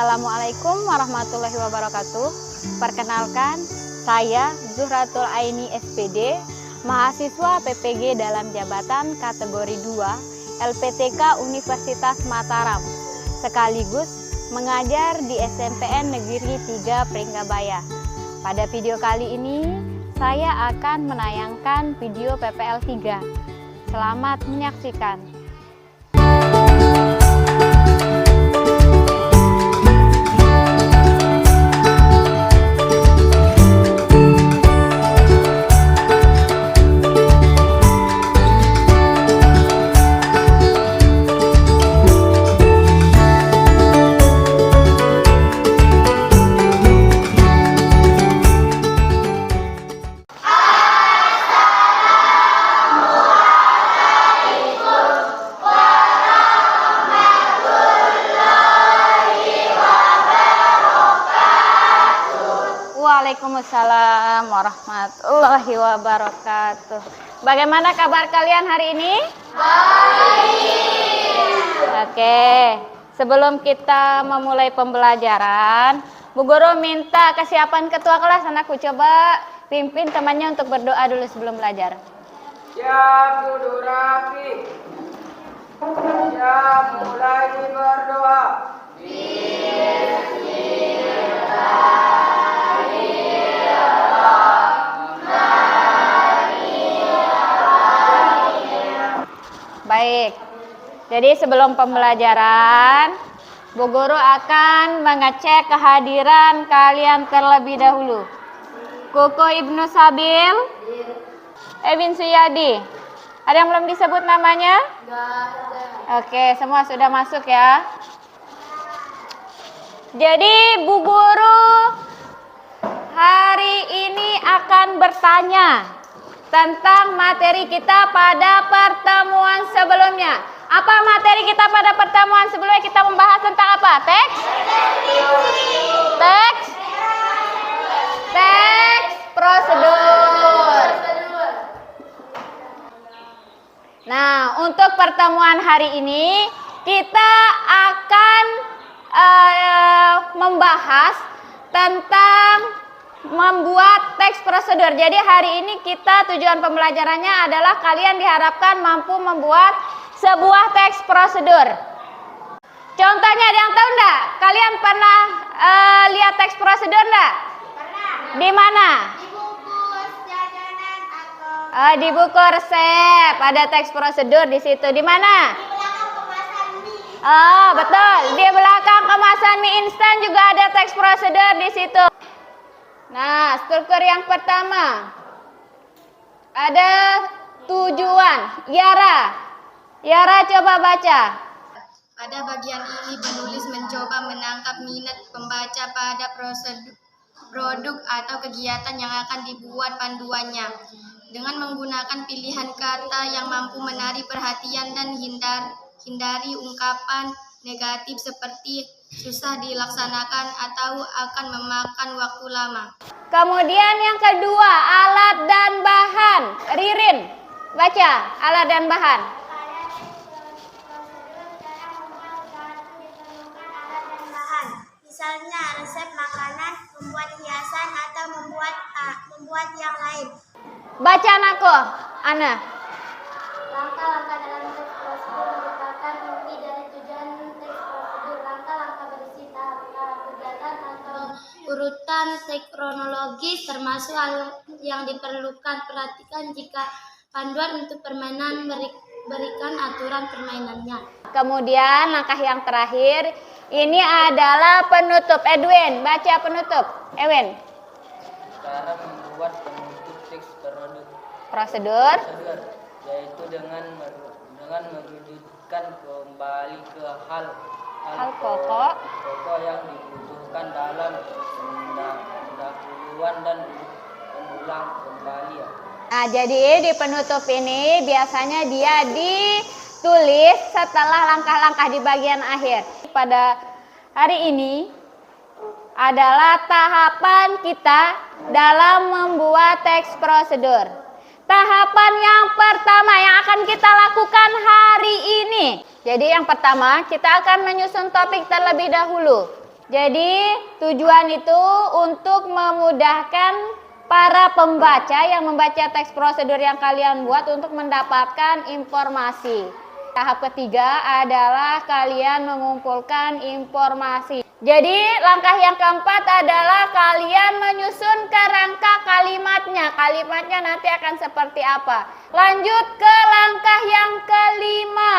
Assalamualaikum warahmatullahi wabarakatuh. Perkenalkan, saya Zuhratul Aini SPD, mahasiswa PPG dalam jabatan kategori 2 LPTK Universitas Mataram, sekaligus mengajar di SMPN Negeri 3 Pringgabaya. Pada video kali ini, saya akan menayangkan video PPL 3. Selamat menyaksikan. Waalaikumsalam warahmatullahi wabarakatuh. Bagaimana kabar kalian hari ini? Baik. Oke, sebelum kita memulai pembelajaran, Bu Guru minta kesiapan ketua kelas. Anakku coba pimpin temannya untuk berdoa dulu sebelum belajar. Siap, duduk rapi. Siap, mulai berdoa. Baik, jadi sebelum pembelajaran, Bu Guru akan mengecek kehadiran kalian terlebih dahulu. Koko Ibnu Sabil, Evin Suyadi, ada yang belum disebut namanya? Oke, semua sudah masuk ya. Jadi Bu Guru hari ini akan bertanya tentang materi kita pada pertemuan sebelumnya. Apa materi kita pada pertemuan sebelumnya? Kita membahas tentang apa? Teks prosedur. Nah, untuk pertemuan hari ini kita akan membahas tentang membuat teks prosedur. Jadi hari ini kita tujuan pembelajarannya adalah kalian diharapkan mampu membuat sebuah teks prosedur. Contohnya ada yang tahu enggak? Kalian pernah lihat teks prosedur enggak? Pernah. Di mana? Di buku jajanan atau di buku resep ada teks prosedur di situ. Di mana? Di belakang kemasan mie. Oh, betul. Di belakang kemasan mie instan juga ada teks prosedur di situ. Nah, struktur yang pertama ada tujuan. Yara coba baca. Pada bagian ini penulis mencoba menangkap minat pembaca pada produk atau kegiatan yang akan dibuat panduannya dengan menggunakan pilihan kata yang mampu menarik perhatian dan hindari ungkapan negatif seperti susah dilaksanakan atau akan memakan waktu lama. Kemudian yang kedua, alat dan bahan. Ririn, baca alat dan bahan. Misalnya resep makanan, membuat hiasan atau membuat yang lain. Baca anakku, Ana. Langkah-langkah dalam teks prosedur merupakan inti dari tujuan teks prosedur. Langkah-langkah berisi tahap kegiatan atau urutan kronologis termasuk hal yang diperlukan. Perhatikan jika panduan untuk permainan berikan aturan permainannya. Kemudian langkah yang terakhir ini adalah penutup. Edwin, baca penutup. Edwin. Cara membuat penutup teks Prosedur. yaitu dengan merujukkan kembali ke hal pokok yang dibutuhkan dalam pendahuluan dan ulang kembali. Nah, jadi di penutup ini biasanya dia ditulis setelah langkah-langkah di bagian akhir. Pada hari ini adalah tahapan kita dalam membuat teks prosedur. Tahapan yang pertama yang akan kita lakukan hari ini. Jadi yang pertama kita akan menyusun topik terlebih dahulu. Jadi tujuan itu untuk memudahkan para pembaca yang membaca teks prosedur yang kalian buat untuk mendapatkan informasi. Tahap ketiga adalah kalian mengumpulkan informasi. Jadi langkah yang keempat adalah kalian menyusun kerangka kalimatnya. Kalimatnya nanti akan seperti apa. Lanjut ke langkah yang kelima.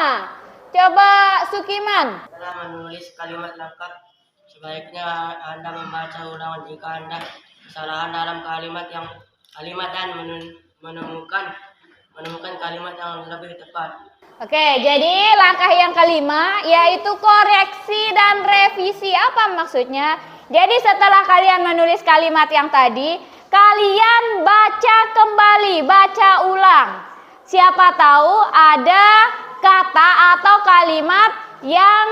Coba Sukiman. Dalam menulis kalimat lengkap, sebaiknya Anda membaca ulangan jika Anda kesalahan dalam kalimat dan menemukan kalimat yang lebih tepat. Oke, jadi langkah yang kelima yaitu koreksi dan revisi. Apa maksudnya? Jadi setelah kalian menulis kalimat yang tadi, kalian baca kembali, baca ulang. Siapa tahu ada kata atau kalimat yang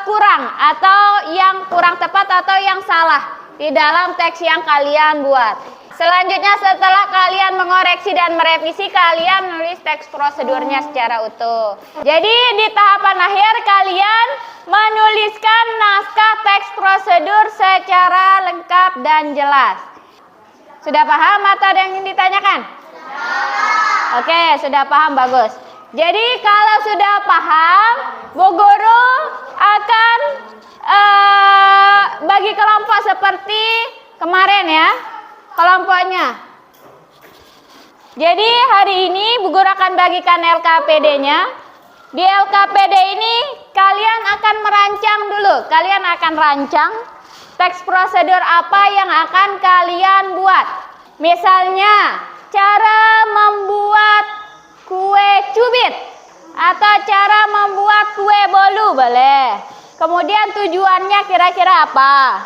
kurang atau yang kurang tepat atau yang salah di dalam teks yang kalian buat. Selanjutnya setelah kalian mengoreksi dan merevisi, kalian menulis teks prosedurnya secara utuh. Jadi di tahapan akhir kalian menuliskan naskah teks prosedur secara lengkap dan jelas. Sudah paham atau ada yang ingin ditanyakan? Oke, sudah paham, bagus. Jadi kalau sudah paham, Bu Guru akan bagi kelompok seperti kemarin ya. Kelompoknya. Jadi hari ini Bu Guru akan bagikan LKPD-nya. Di LKPD ini kalian akan merancang dulu. Kalian akan rancang teks prosedur apa yang akan kalian buat. Misalnya cara membuat kue cubit atau cara membuat kue bolu boleh. Kemudian tujuannya kira-kira apa?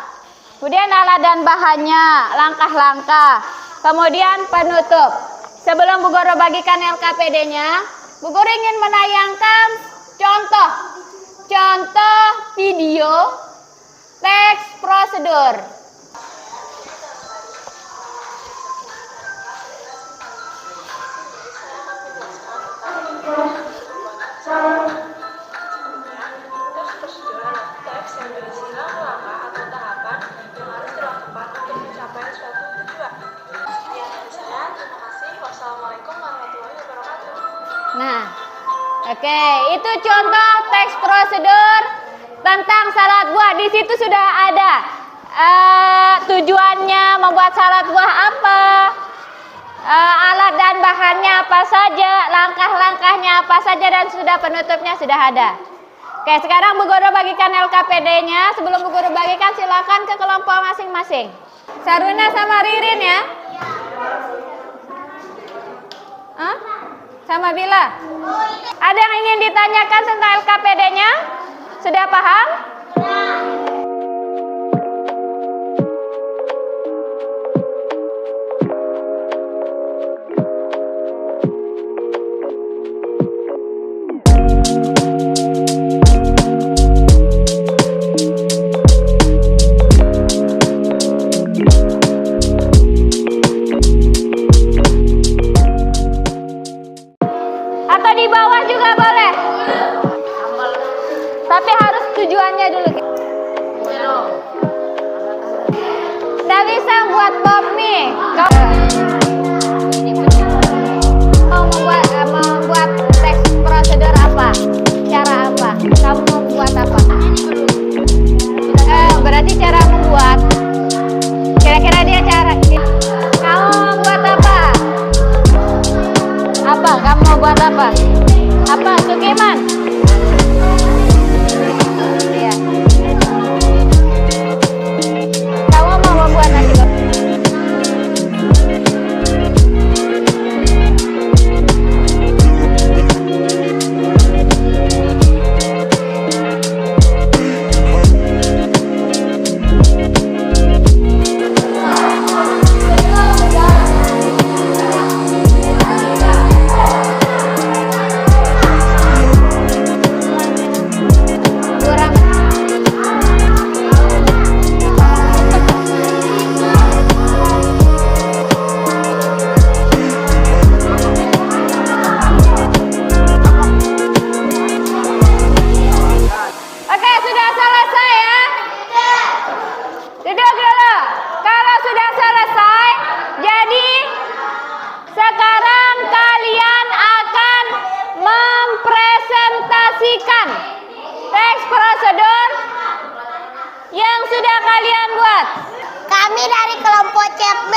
Kemudian alat dan bahannya, langkah-langkah. Kemudian penutup. Sebelum Bu Guru bagikan LKPD-nya, Bu Guru ingin menayangkan contoh video teks prosedur. Nah, oke, itu contoh teks prosedur tentang salad buah. Di situ sudah ada tujuannya membuat salad buah apa, alat dan bahannya apa saja, langkah-langkahnya apa saja, dan sudah penutupnya sudah ada. Oke, sekarang Bu Guru bagikan LKPD-nya. Sebelum Bu Guru bagikan, silakan ke kelompok masing-masing. Saruna sama Ririn ya. Hah? Sama Bila? Ada yang ingin ditanyakan tentang LKPD-nya? Sudah paham? Atau di bawah juga boleh. Tapi harus tujuannya dulu. Tidak bisa buat Bob mie. Kamu mau membuat teks prosedur apa? Cara apa? Kamu mau buat apa? Berarti cara membuat. Kira-kira dia cara. Kamu mau buat apa? Apa? Kamu mau buat apa? Apa, Sukiman? Iya. Kamu mau membuat nasi goreng? presentasikan teks prosedur yang sudah kalian buat. Kami dari kelompok CFB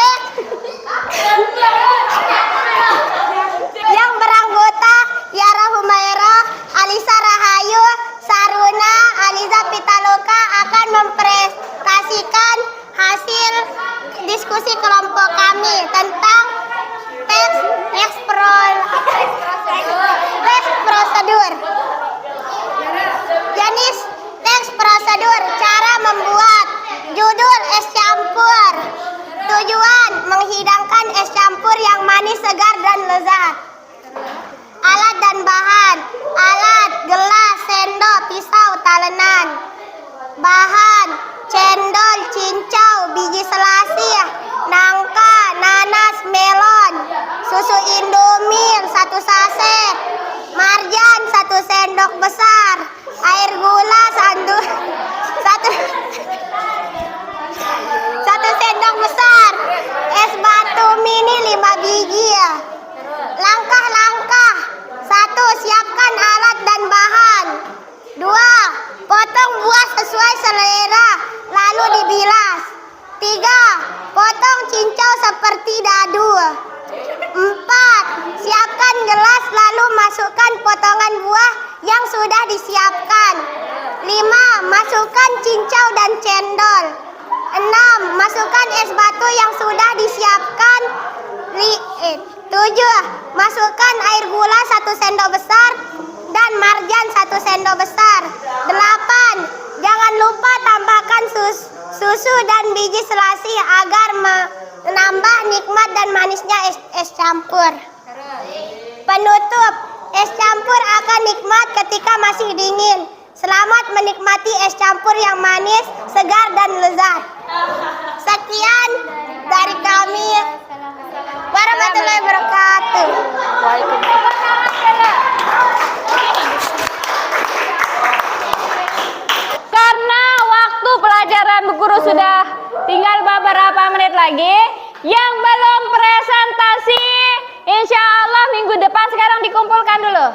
yang beranggota Yara Humaira, Alisa Rahayu, Saruna, Aliza Pitaloka akan mempresentasikan hasil diskusi kelompok kami tentang teks prosedur. Jenis teks prosedur, cara membuat, judul es campur, tujuan menghidangkan es campur yang manis, segar, dan lezat. Alat dan bahan, alat, gelas, sendok, pisau, talenan. Bahan, cendol, cincau, biji selasih, nangka, nanas, melon, susu Indomie 1 saset, marjan 1 sendok besar, air gula 1 sendok besar, es batu mini 5 biji. Langkah-langkah: 1. Siapkan alat dan bahan. 2. Potong buah sesuai selera, lalu dibilas. 3. Potong cincau seperti dadu. 4. Siapkan gelas, lalu masukkan potongan buah yang sudah disiapkan. 5. Masukkan cincau dan cendol. 6. Masukkan es batu yang sudah disiapkan. 7. Masukkan air gula 1 sendok besar dan marjan 1 sendok besar. 8. Jangan lupa tambahkan susu dan biji selasih agar menambah nikmat dan manisnya es campur. Penutup: es campur akan nikmat ketika masih dingin. Selamat menikmati es campur yang manis, segar, dan lezat. Sekian dari kami. Warahmatullahi wabarakatuh. Karena waktu pelajaran Bu Guru sudah tinggal beberapa menit lagi, yang belum presentasi insya Allah minggu depan sekarang dikumpulkan dulu.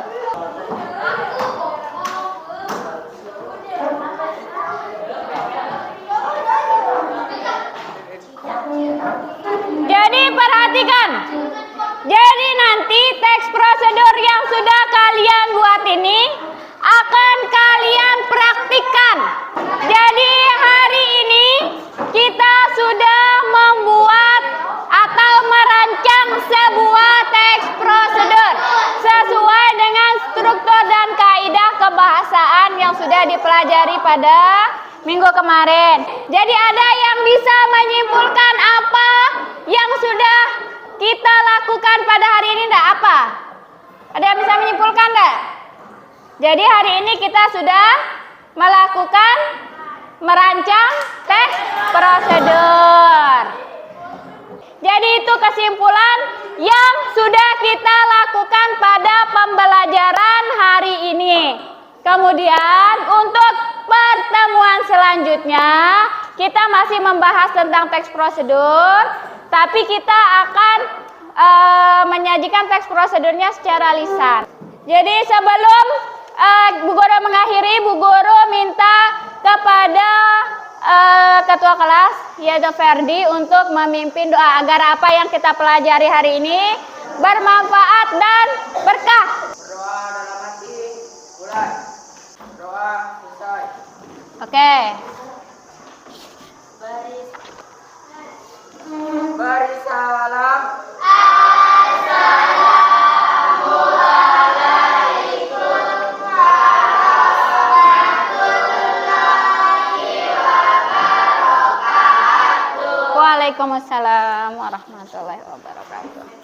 Jadi perhatikan. Jadi nanti teks prosedur yang sudah kalian buat ini akan kalian praktikkan. Jadi hari ini kita sudah membuat atau merancang sebuah teks prosedur sesuai dengan struktur dan kaidah kebahasaan yang sudah dipelajari pada minggu kemarin. Jadi ada yang bisa menyimpulkan apa yang sudah kita lakukan pada hari ini enggak? Apa? Ada yang bisa menyimpulkan enggak? Jadi hari ini kita sudah merancang teks prosedur. Jadi itu kesimpulan yang sudah kita lakukan pada pembelajaran hari ini. Kemudian untuk pertemuan selanjutnya kita masih membahas tentang teks prosedur, tapi kita akan menyajikan teks prosedurnya secara lisan. Jadi sebelum Bu Guru mengakhiri, Bu Guru minta kepada Ketua kelas yaitu Ferdi untuk memimpin doa agar apa yang kita pelajari hari ini bermanfaat dan berkah. Berdoa dalam hati, mulai. Berdoa selesai. Oke. Beri salam. Waalaikumsalam warahmatullahi wabarakatuh.